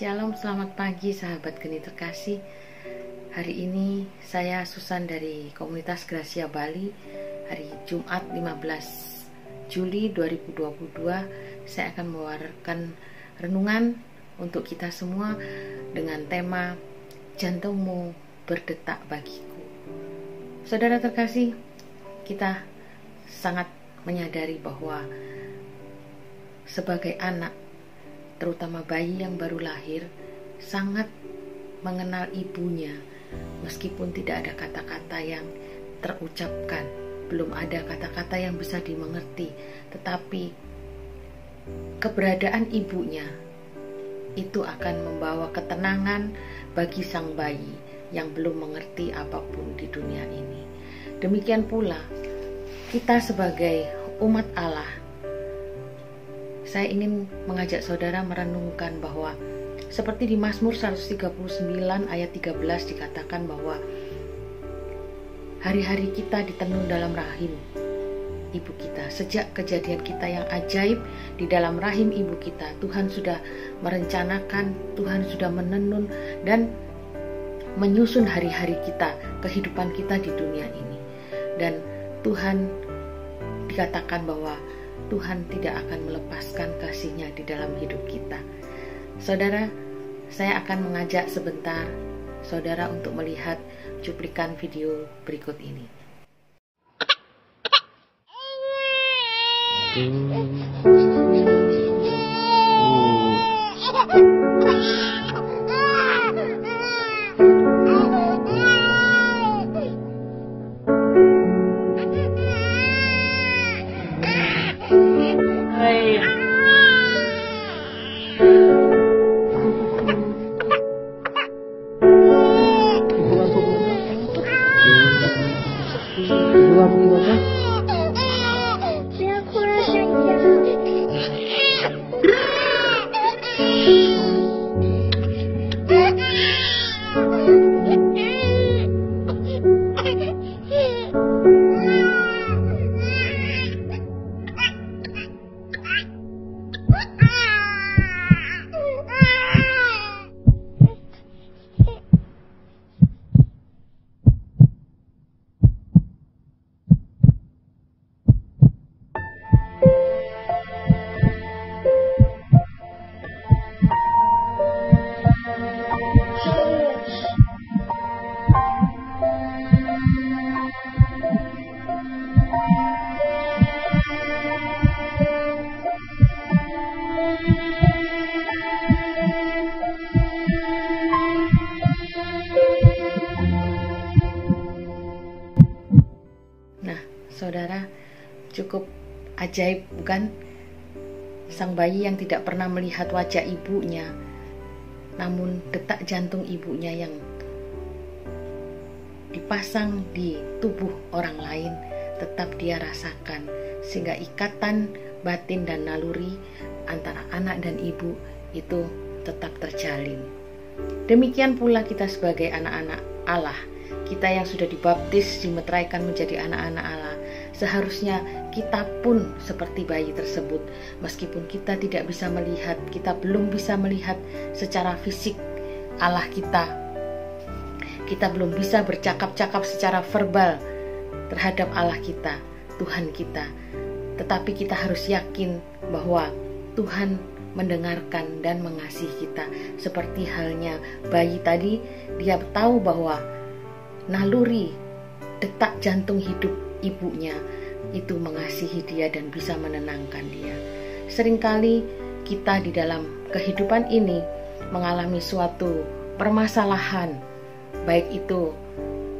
Shalom, selamat pagi sahabat geni terkasih. Hari ini saya Susan dari komunitas Gracia Bali. Hari Jumat 15 Juli 2022 saya akan mewajarkan renungan untuk kita semua dengan tema Jantungmu berdetak bagiku. Saudara terkasih, kita sangat menyadari bahwa sebagai anak, terutama bayi yang baru lahir, sangat mengenal ibunya. Meskipun tidak ada kata-kata yang terucapkan, belum ada kata-kata yang bisa dimengerti, tetapi keberadaan ibunya itu akan membawa ketenangan bagi sang bayi yang belum mengerti apapun di dunia ini. Demikian pula kita sebagai umat Allah, saya ingin mengajak saudara merenungkan bahwa seperti di Mazmur 139 ayat 13 dikatakan bahwa hari-hari kita ditenun dalam rahim ibu kita. Sejak kejadian kita yang ajaib di dalam rahim ibu kita, Tuhan sudah merencanakan, Tuhan sudah menenun dan menyusun hari-hari kita, kehidupan kita di dunia ini. Dan Tuhan dikatakan bahwa Tuhan tidak akan melepaskan kasih-Nya di dalam hidup kita. Saudara, saya akan mengajak sebentar saudara untuk melihat cuplikan video berikut ini. Saudara, cukup ajaib bukan? Sang bayi yang tidak pernah melihat wajah ibunya, namun detak jantung ibunya yang dipasang di tubuh orang lain tetap dia rasakan, sehingga ikatan batin dan naluri antara anak dan ibu itu tetap terjalin. Demikian pula kita sebagai anak-anak Allah, kita yang sudah dibaptis, dimeteraikan menjadi anak-anak Allah, seharusnya kita pun seperti bayi tersebut. Meskipun kita tidak bisa melihat, kita belum bisa melihat secara fisik Allah kita, kita belum bisa bercakap-cakap secara verbal terhadap Allah kita, Tuhan kita, tetapi kita harus yakin bahwa Tuhan mendengarkan dan mengasihi kita. Seperti halnya bayi tadi, dia tahu bahwa naluri detak jantung hidup ibunya itu mengasihi dia dan bisa menenangkan dia. Seringkali kita di dalam kehidupan ini mengalami suatu permasalahan, baik itu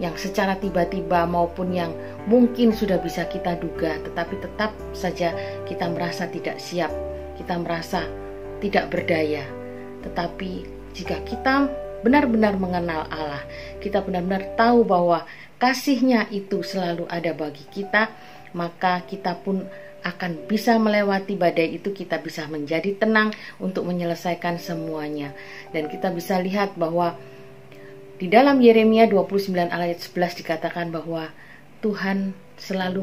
yang secara tiba-tiba maupun yang mungkin sudah bisa kita duga, tetapi tetap saja kita merasa tidak siap, kita merasa tidak berdaya. Tetapi jika kita benar-benar mengenal Allah, kita benar-benar tahu bahwa kasih-Nya itu selalu ada bagi kita, maka kita pun akan bisa melewati badai itu. Kita bisa menjadi tenang untuk menyelesaikan semuanya. Dan kita bisa lihat bahwa di dalam Yeremia 29 ayat 11 dikatakan bahwa Tuhan selalu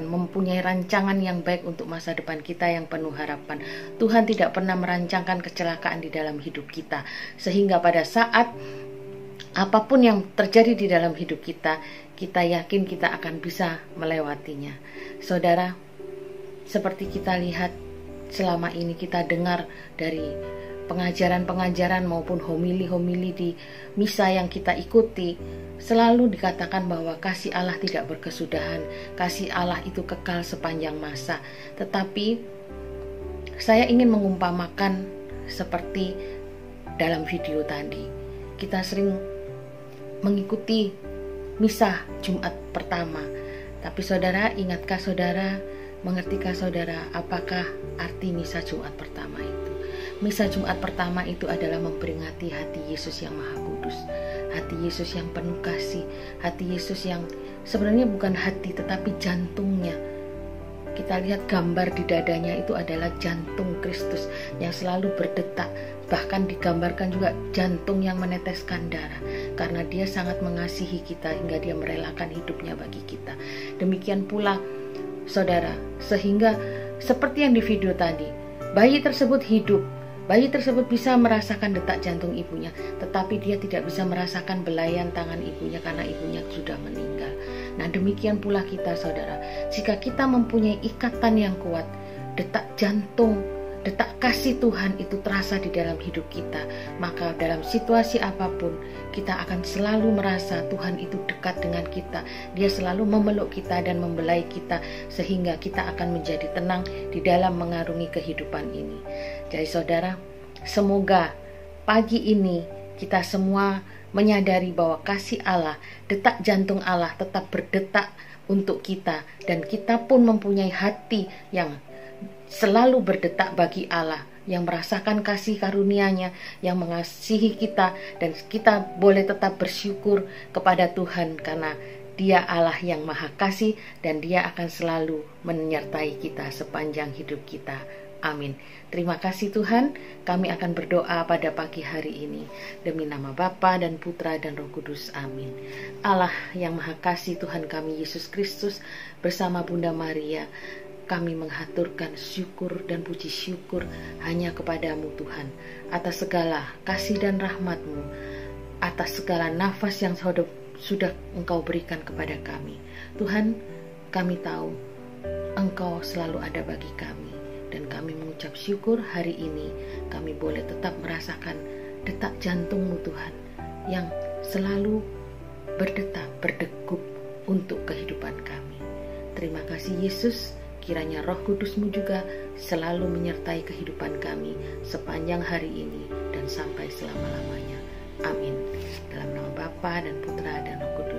mempunyai rancangan yang baik untuk masa depan kita yang penuh harapan. Tuhan tidak pernah merancangkan kecelakaan di dalam hidup kita, sehingga pada saat apapun yang terjadi di dalam hidup kita, kita yakin kita akan bisa melewatinya. Saudara, seperti kita lihat selama ini, kita dengar dari pengajaran-pengajaran maupun homili-homili di misa yang kita ikuti, selalu dikatakan bahwa kasih Allah tidak berkesudahan, kasih Allah itu kekal sepanjang masa. Tetapi saya ingin mengumpamakan seperti dalam video tadi. Kita sering mengikuti misa Jumat pertama, tapi saudara, ingatkah saudara, mengertikah saudara apakah arti misa Jumat pertama itu? Misa Jumat pertama itu adalah memperingati hati Yesus yang Maha Kudus, hati Yesus yang penuh kasih, hati Yesus yang sebenarnya bukan hati tetapi jantungnya. Kita lihat gambar di dadanya itu adalah jantung Kristus yang selalu berdetak. Bahkan digambarkan juga jantung yang meneteskan darah, karena dia sangat mengasihi kita hingga dia merelakan hidupnya bagi kita. Demikian pula saudara, sehingga seperti yang di video tadi, bayi tersebut hidup, bayi tersebut bisa merasakan detak jantung ibunya, tetapi dia tidak bisa merasakan belayan tangan ibunya karena ibunya sudah meninggal. Nah, demikian pula kita saudara, jika kita mempunyai ikatan yang kuat, detak jantung, detak kasih Tuhan itu terasa di dalam hidup kita, maka dalam situasi apapun kita akan selalu merasa Tuhan itu dekat dengan kita. Dia selalu memeluk kita dan membelai kita, sehingga kita akan menjadi tenang di dalam mengarungi kehidupan ini. Jadi saudara, semoga pagi ini kita semua menyadari bahwa kasih Allah, detak jantung Allah tetap berdetak untuk kita, dan kita pun mempunyai hati yang selalu berdetak bagi Allah, yang merasakan kasih karunia-Nya, yang mengasihi kita, dan kita boleh tetap bersyukur kepada Tuhan karena Dia Allah yang Maha Kasih, dan Dia akan selalu menyertai kita sepanjang hidup kita. Amin. Terima kasih Tuhan. Kami akan berdoa pada pagi hari ini demi nama Bapa dan Putra dan Roh Kudus. Amin. Allah yang Maha Kasih, Tuhan kami Yesus Kristus bersama Bunda Maria, kami menghaturkan syukur dan puji syukur hanya kepadamu Tuhan, atas segala kasih dan rahmat-Mu, atas segala nafas yang sudah Engkau berikan kepada kami. Tuhan, kami tahu Engkau selalu ada bagi kami, dan kami mengucap syukur hari ini kami boleh tetap merasakan detak jantung-Mu Tuhan, yang selalu berdetak, berdegup untuk kehidupan kami. Terima kasih Yesus. Kiranya Roh Kudus-Mu juga selalu menyertai kehidupan kami sepanjang hari ini dan sampai selama-lamanya. Amin. Dalam nama Bapa dan Putra dan Roh Kudus.